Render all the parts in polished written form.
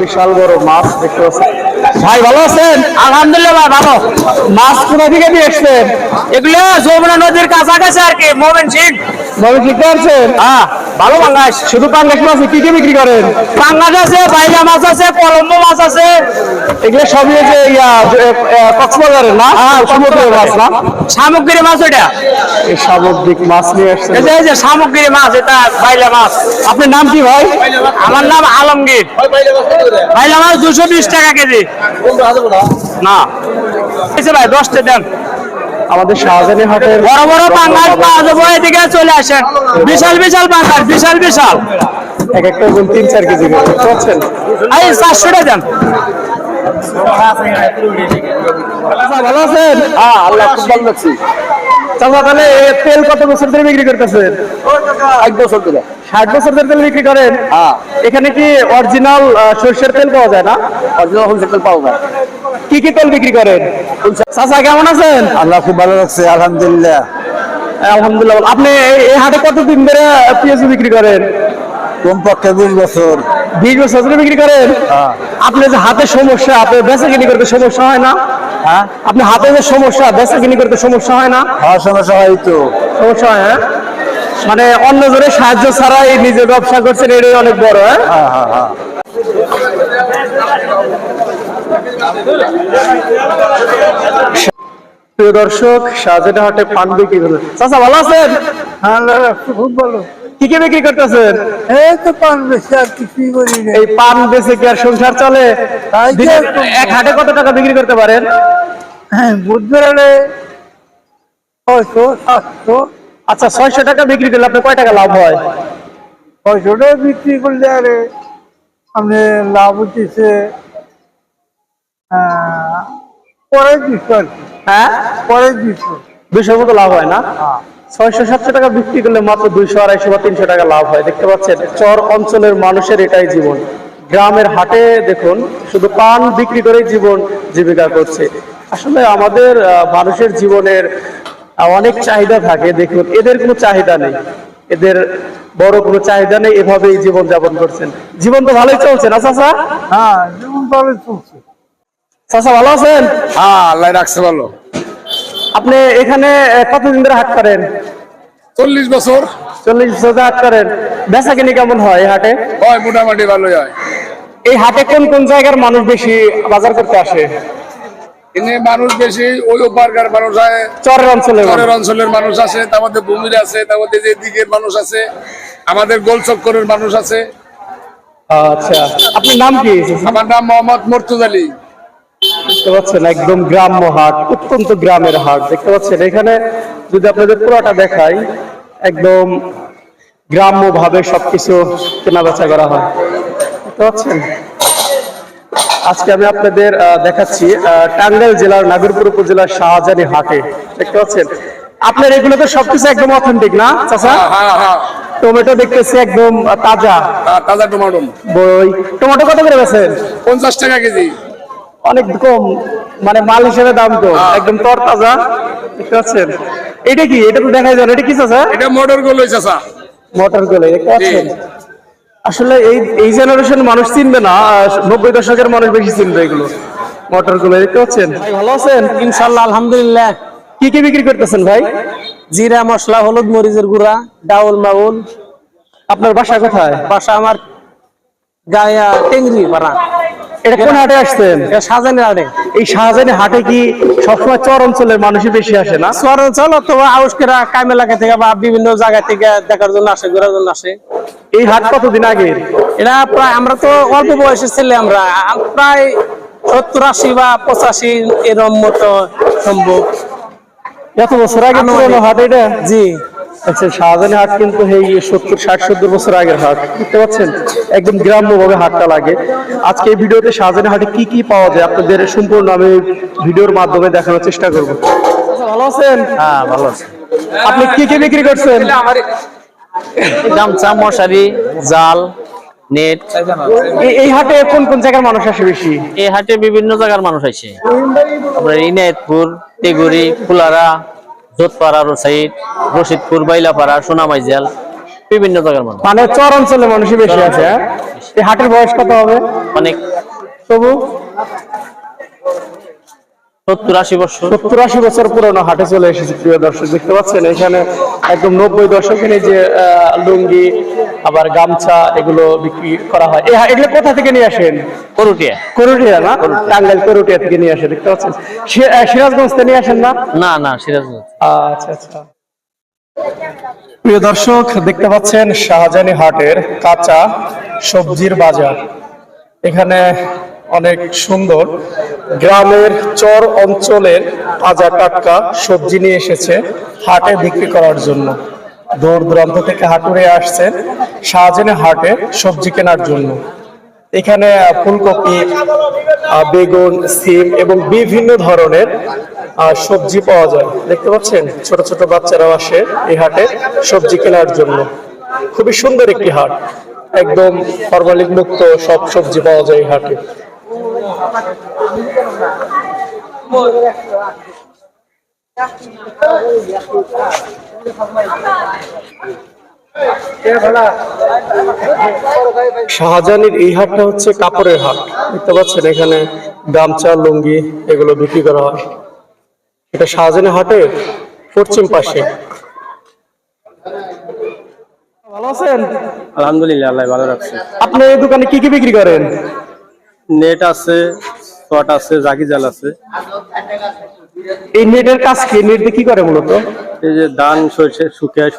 বিশাল বড় মাছ দেখতে পাচ্ছেন। ভাই ভালো আছেন? আলহামদুলিল্লাহ ভাই ভালো। মাছ কোথা থেকে নিয়ে এসছেন? এগুলো যমুনা নদীর কাছাকাছি আর কি, মোমেন সিং। ভাবে ঠিক আছেন? হ্যাঁ, ভালো পাঙ্গাস। শুধু পাঙ্গাস মাছ কি কি বিক্রি করেন? পাঙ্গাস আছে, বাইলা মাছ আছে, কলম্বো মাছ আছে। এগুলো সবই যে কক্সবাজারের না? সমুদ্রের মাছ না? সামগ্রী মাছ ওইটা, এই সামুদ্রিক মাছ নিয়ে এসছেন। এই যে সামগ্রী মাছ, এটা বাইলা মাছ। আপনার নাম কি ভাই? আমার নাম আলমগীর। বাইলা মাছ 220 টাকা কেজি। না ভাই 10টা দেন। আমাদের শাহজাহানি হাটের বড় বড় পাঙ্গাস পাওয়া যাবে, এদিকে চলে আসেন। বিশাল বিশাল পাঙ্গাস, বিশাল বিশাল। এক একটা ওজন 3-4 কেজি করে পাচ্ছেন। এই 400 টাকা দেন। ভালো আছেন? হ্যাঁ, আল্লাহ খুব ভালো লাগছে। চাচা তাহলে তেল কত বছর ধরে বিক্রি করতেছেন? 1 বছর ধরে। 60 বছর ধরে তেল বিক্রি করেন? হ্যাঁ, এখানে কি অরিজিনাল সরষের তেল পাওয়া যায় না? অরিজিনাল হোলসেল তেল পাওয়া যায়। কি কি তেল বিক্রি করেন? চাচা কেমন আছেন? আল্লাহ খুব ভালো লাগছে, আলহামদুলিল্লাহ। আলহামদুলিল্লাহ। আপনি এই হাটে কতদিন ধরে পেঁয়াজ বিক্রি করেন? কমপক্ষে 20 বছর। 20 বছর ধরে বিক্রি করেন? হ্যাঁ। আপনি যে হাতে সমস্যা, আপনি বেচা কিনি করতে সমস্যা হয় না? হ্যাঁ, আপনি হাতে যে সমস্যা, বেচা কিনি করতে সমস্যা হয় না? হওয়ার সমস্যা হয় তো। সমস্যা হয়, হ্যাঁ? মানে অন্য জনের সাহায্য ছাড়াই নিজে ব্যবসা করছেন, এটাই অনেক বড়। হ্যাঁ, হ্যাঁ হ্যাঁ হ্যাঁ। প্রিয় দর্শক, শাহজাহানি হাটে পান বিক্রি করেন। চাচা ভালো আছেন? হ্যাঁ, খুব ভালো। কি কি বিক্রি করতেছেন? এই তো পান বেশি, আর কিছুই করি না। এই পান বেচে কি আর সংসার চলে? তাই তো। দিনে এক হাটে কত টাকা বিক্রি করতে পারেন? হ্যাঁ, বুধবার হলে 600 700। আচ্ছা, 600 টাকা বিক্রি করলে আপনার কয় টাকা লাভ হয়? 600 টাকা বিক্রি করলে আরে আপনি লাভ হচ্ছে পরে 200 আর কি। হ্যাঁ, পরে 200। 200 মতো লাভ হয় না? 600-700 টাকা বিক্রি করলে মাত্র 200-250 বা 300 টাকা লাভ হয়। দেখতে পাচ্ছেন, চর অঞ্চলের মানুষের এটাই জীবন। গ্রামের হাটে দেখুন, শুধু পান বিক্রি করে জীবন জীবিকা করছে। আসলে আমাদের মানুষের জীবনের অনেক চাহিদা থাকে। দেখুন, এদের কোনো চাহিদা নেই, এদের বড় কোনো চাহিদা নেই, এভাবেই জীবন যাপন করছেন। জীবন তো ভালোই চলছে না চাচা? হ্যাঁ, যেমন ভালো চলছে। চাচা ভালো আছেন? হ্যাঁ, আল্লাহ রাখছে ভালো। আপনি এখানে কতদিন ধরে হাট করেন? 40 বছর 40 বছর ধরে হাট করেন। বেচা কিনি কেমন হয় এই হাটে? হয়, মোটামুটি ভালোই হয়। এই হাটে কোন কোন জায়গার মানুষ বেশি বাজার করতে আসে? এখানে মানুষ বেশি, ওই ওপারকার মানুষ হয়, চরের অঞ্চলের মানুষ। চরের অঞ্চলের মানুষ আছে, তার মধ্যে ভূমির আছে, তার মধ্যে যে দিকের মানুষ আছে, আমাদের গোলচক্করের মানুষ আছে। আচ্ছা, আপনার নাম কি? আমার নাম মোহাম্মদ মর্তুজ আলী। দেখতে পাচ্ছেন, একদম গ্রাম্য হাট, অত্যন্ত গ্রামের হাট। দেখতে পাচ্ছেন, এখানে যদি আপনাদের পুরোটা দেখাই, একদম গ্রাম্য ভাবে সবকিছু কেনা বেচা করা হয়। দেখতে পাচ্ছেন, আজকে আমি আপনাদের দেখাচ্ছি টাঙ্গাইল জেলার নাগরপুর উপজেলার শাহজাহানি হাটে। দেখতে পাচ্ছেন, আপনার এগুলো তো সবকিছু একদম অথেন্টিক না চাচা? হ্যাঁ হ্যাঁ, টমেটো দেখতেছি একদম তাজা। তাজা টমাটো। বই টমেটো কত করে বেচেন? 50 টাকা কেজি। অনেক কম, মানে মাল হিসেবে দাম কম, একদম তরতাজা। দেখতে পাচ্ছেন, এটা কি? এটা তো দেখাই যায় না, এটা কি চাচা? এটা মোটর গোল হয়েছে স্যার। মটর গোলে। দেখতে পাচ্ছেন, আসলে এই জেনারেশন মানুষ চিনবে না, 90 দশকের মানুষ বেশি চিনবে এগুলো, মটর গোলে। দেখতে পাচ্ছেন, ভালো আছেন? ইনশাআল্লাহ আলহামদুলিল্লাহ। কি কি বিক্রি করতেছেন ভাই? জিরা মশলা, হলুদ মরিচের গুঁড়া, ডাউল মাউল। আপনার বাসা কোথায়? বাসা আমার গায়া টেংরি পাড়া। এটা কোন হাটে আসছেন? এটা শাহজাহানি হাটে। এই শাহজাহানি হাটে কি সবসময় চর অঞ্চলের মানুষই বেশি আসে না? শহর অঞ্চল অথবা আউসকেরা কাইম এলাকা থেকে বা বিভিন্ন জায়গা থেকে দেখার জন্য আসে, ঘোরার জন্য আসে। এই হাট কতদিন আগে? এটা প্রায়, আমরা তো অল্প বয়সের ছেলে, আমরা প্রায় 70-80 বা 85 এরম মতো সম্ভব। এত বছর আগে পুরনো হাট এটা? জি। আচ্ছা, শাহজাহানি হাট কিন্তু এই 70-60-70 বছর আগের হাট। দেখতে পাচ্ছেন, একদম গ্রাম্য ভাবে হাটটা লাগে। আজকে এই ভিডিওতে শাহজাহানি হাটে কি কি পাওয়া যায় আপনাদের সম্পূর্ণ আমি ভিডিওর মাধ্যমে দেখানোর চেষ্টা করব। ভালো আছেন? হ্যাঁ, ভালো আছে। আপনি কি কি বিক্রি করছেন? গামছা, মশারি, জাল, নেট। এই হাটে কোন কোন জায়গার মানুষ আসে বেশি? এই হাটে বিভিন্ন জায়গার মানুষ আসে। আপনার ইনায়েতপুর, তেগুরি, ফুলারা, যোধপাড়া, রোসাইড, রশিদপুর, বাইলাপাড়া, সোনামাইজাল, বিভিন্ন জায়গার মানুষ। মানে চর অঞ্চলের মানুষই বেশি আছে। এই হাটের বয়স কত হবে? অনেক তবু 70-80 বছর। 70-80 বছর পুরনো হাটে চলে এসেছে প্রিয় দর্শক, দেখতে পাচ্ছেন এখানে একদম 90 দশকের এই যে লুঙ্গি আবার গামছা এগুলো বিক্রি করা হয়। এগুলো কোথা থেকে নিয়ে আসেন? করুটিয়া। করুটিয়া না, টাঙ্গাইল করুটিয়া থেকে নিয়ে আসে, দেখতে পাচ্ছেন। সিরাজগঞ্জ থেকে নিয়ে আসেন না? না সিরাজগঞ্জ। আচ্ছা আচ্ছা। প্রিয় দর্শক দেখতে পাচ্ছেন শাহজানি হাটের কাঁচা সবজির বাজার। এখানে অনেক সুন্দর গ্রামের চর অঞ্চলের তাজা টাটকা সবজি নিয়ে এসেছে হাটে বিক্রি করার জন্য। দূর দূরান্ত থেকে হাটুরে আসছেন শাহজানি হাটে সবজি কেনার জন্য। এখানে ফুলকপি, বেগুন, সিম এবং বিভিন্ন ধরনের সবজি পাওয়া যায়। দেখতে পাচ্ছেন ছোট ছোট বাচ্চারাও আসে এই হাটে সবজি কেনার জন্য। খুবই সুন্দর একটি হাট, একদম ফরমালিন মুক্ত সব সবজি পাওয়া যায় এই হাটে। শাহজানির এই হাটটা হচ্ছে কাপড়ের হাট। দেখতে পাচ্ছেন এখানে গামছা, লুঙ্গি এগুলো বিক্রি করা হয়। এটা শাহজানি হাটের পশ্চিম পাশে। ভালো আছেন? আলহামদুলিল্লাহ, আল্লাহ ভালো রাখছে। আপনি এই দোকানে কি কি বিক্রি করেন? নেট আছে, শট আছে, জাকি জাল আছে। এই নেটের কাজ কি? নেট দিয়ে কি করে মূলত? এই যে ধান সরষে শুকায়,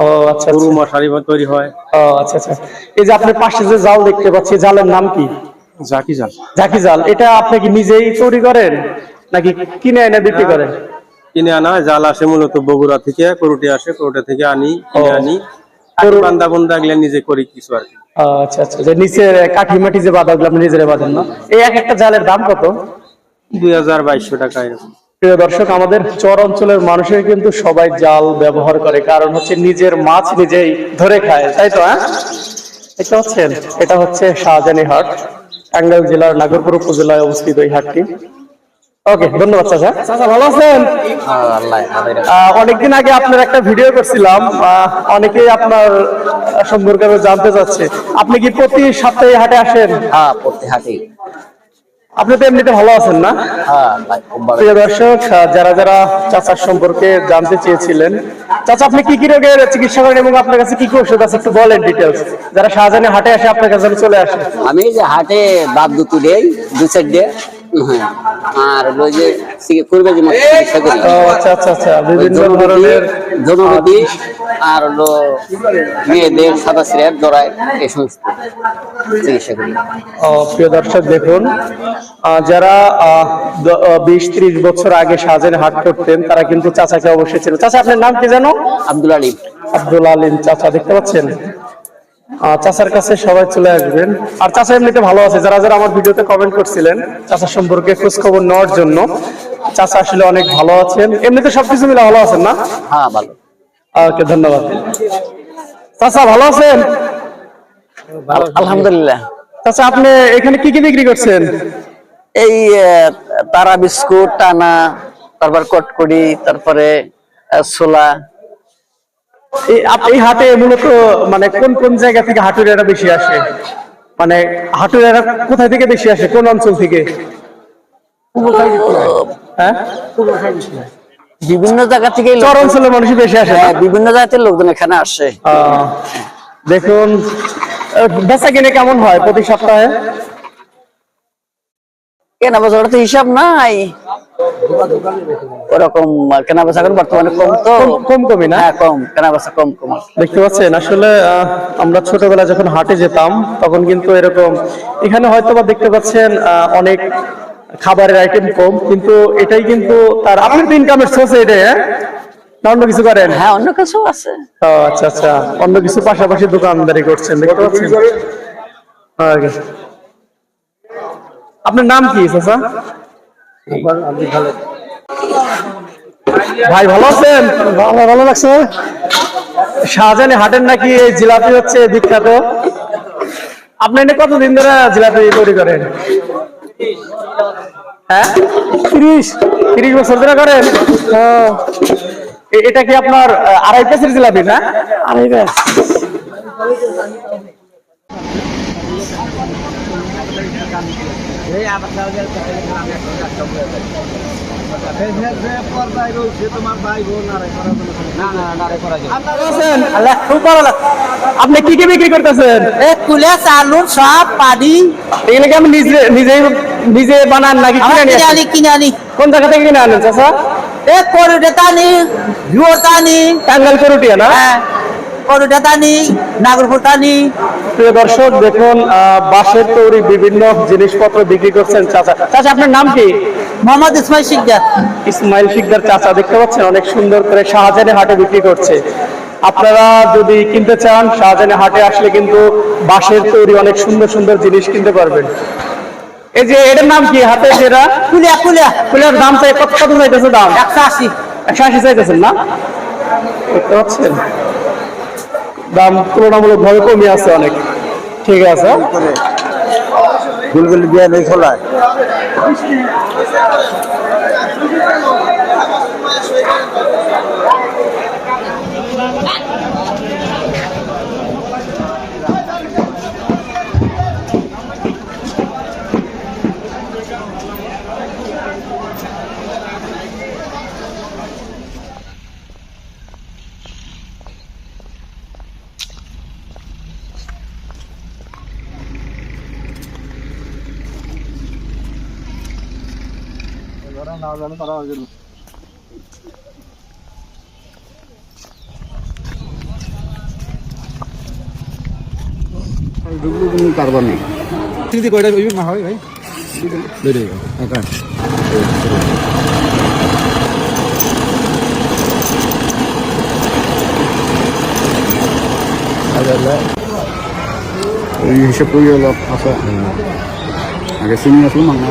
ও আচ্ছা গরু আচ্ছা। মশারি তৈরি হয়। ও আচ্ছা আচ্ছা। এই যে আপনার পাশে যে জাল দেখতে পাচ্ছি, জালের নাম কি? জাকি জাল। জাকি জাল। এটা আপনি কি নিজেই তৈরি করেন নাকি কিনে এনে বিক্রি করেন? কিনে আনা হয়। জাল আসে মূলত বগুড়া থেকে, করুটিয়া আসে, করুটিয়া থেকে কিনে আনি। বান্দা বন্ধা এগুলা নিজে করি কিছু আর কি। আচ্ছা আচ্ছা। যে নিচে কাঠি মাটি যে বাঁধা গুলো আপনি নিজেরা বাঁধেন না? এই এক একটা জালের দাম কত? 2200 টাকা এরকম। প্রিয় দর্শক, আমাদের চর অঞ্চলের মানুষের কিন্তু সবাই জাল ব্যবহার করে, কারণ হচ্ছে নিজের মাছ নিজেই ধরে খায়, তাই তো? হ্যাঁ, এটা হচ্ছেন, এটা হচ্ছে শাহজানি হাট, টাঙ্গাইল জেলার নাগরপুর উপজেলায় অবস্থিত এই হাটটি। ওকে, ধন্যবাদ চাচা। চাচা ভালো আছেন? অনেকদিন আগে আপনার একটা ভিডিও করছিলাম, অনেকেই আপনার সম্পর্কে জানতে চাচ্ছে। আপনি কি প্রতি সপ্তাহে হাটে আসেন? হ্যাঁ, প্রতি হাটে। আপনি তো এমনিতে ভালো আছেন না? হ্যাঁ ভাই, খুব ভালো। প্রিয় দর্শক, যারা যারা চাচার সম্পর্কে জানতে চেয়েছিলেন, চাচা আপনি কি কি রোগের চিকিৎসা করেন এবং আপনার কাছে কি কি ওষুধ আছে একটু বলেন ডিটেলস, যারা শাহজানি হাটে আসে আপনার কাছে চলে আসে। আমি যে হাটে বাদ দুটো দেই, 2-4 ডে। হ্যাঁ, আর ওই যে পূর্বে যে চিকিৎসা করি। ও আচ্ছা আচ্ছা আচ্ছা, বিভিন্ন ধরনের ধনুর্বেদী আর হলো মেয়েদের সাদা সিরাপ জড়ায়, এই সমস্ত চিকিৎসা করি। প্রিয় দর্শক দেখুন, যারা 20-30 বছর আগে শাহজানি হাট করতেন তারা কিন্তু চাচাকে অবশ্যই ছিল। চাচা আপনার নাম কি জানো? আব্দুল আলিম। আব্দুল আলিম চাচা, দেখতে পাচ্ছেন। চাচার কাছে সবাই চলে আসবেন। আর চাচা এমনিতে ভালো আছে। যারা যারা আমার ভিডিওতে কমেন্ট করছিলেন চাচার সম্পর্কে খোঁজ খবর নেওয়ার জন্য, চাচা আসলে অনেক ভালো আছেন। এমনিতে সবকিছু মিলে ভালো আছেন না? হ্যাঁ, ভালো। ওকে, ধন্যবাদ। চাচা ভালো আছেন? আলহামদুলিল্লাহ। চাচা আপনি এখানে কি কি বিক্রি করছেন? এই তারা বিস্কুট, টানা, তারপর কটকড়ি, তারপরে ছোলা। এই হাটে মূলত মানে কোন কোন জায়গা থেকে হাটুরিয়ারা বেশি আসে? মানে হাটুরিয়ারা কোথায় থেকে বেশি আসে, কোন অঞ্চল থেকে? হ্যাঁ, বিভিন্ন জায়গা থেকে চর অঞ্চলের মানুষই বেশি আসে না? বিভিন্ন জায়গার লোকজন এখানে আসে। দেখুন, বেচা কিনে কেমন হয় প্রতি সপ্তাহে? কেনা বেচার তো হিসাব নাই, ওরকম কেনা বেচা করে বর্তমানে কম, তো কমই না? হ্যাঁ, কম কেনা বেচা, কম। দেখতে পাচ্ছেন আসলে আমরা ছোটবেলায় যখন হাটে যেতাম তখন কিন্তু এরকম, এখানে হয়তো বা দেখতে পাচ্ছেন অনেক খাবারের আইটেম কম, কিন্তু এটাই কিন্তু তার আপনার তো ইনকামের সোর্স এটাই। হ্যাঁ, না অন্য কিছু করেন? হ্যাঁ, অন্য কিছু আছে। আচ্ছা আচ্ছা, অন্য কিছু পাশাপাশি দোকানদারি করছেন, দেখতে পাচ্ছেন। আপনার নাম কি চাচা? ভাই ভালো আছেন? ভালো লাগছে। শাহজানি হাটের নাকি এই জিলাপি হচ্ছে বিখ্যাত। আপনি এনে কতদিন ধরে জিলাপি তৈরি করেন? হ্যাঁ, 30 বছর ধরে করেন? এটা কি আপনার 2.5 প্যাকের জিলাপি না? 2.5 প্যাক। আপনি কি কি বিক্রি করতেছেন? কুলেস আলু সব পানি এগুলো কি আপনি নিজে নিজে বানান নাকি কিনে নিয়ে আসেন? কিনে আনি কোন জায়গা থেকে কিনে আনেন চাচা? করুটে টানি ভিও টানি টাঙ্গাইল করুটিয়া না? করুটে টানি নাগরপুর টানি। প্রিয় দর্শক দেখুন বাঁশের তৈরি বিভিন্ন জিনিসপত্র বিক্রি করছেন চাচা। চাচা আপনার নাম কি? মোহাম্মদ ইসমাইল শিকদার। ইসমাইল শিকদার চাচা দেখতে পাচ্ছেন অনেক সুন্দর করে শাহজাহানি হাটে বিক্রি করছে। আপনারা যদি কিনতে চান শাহজাহানি হাটে আসলে কিন্তু বাঁশের তৈরি অনেক সুন্দর সুন্দর জিনিস কিনতে পারবেন। এই যে এটার নাম কি হাতে যেটা? কুলিয়া কুলিয়া ফুলের দাম চাই কত কত চাইতেছে দাম? 180। 180 চাইতেছেন না? দেখতে পাচ্ছেন দাম তুলনামূলক ভাবে কমে আছে অনেক। ঠিক আছে গুলগুলি দিয়ে নেই খোলায় কারবার নেই হিসাব করে আছে আগে চিনি আসলো মাংস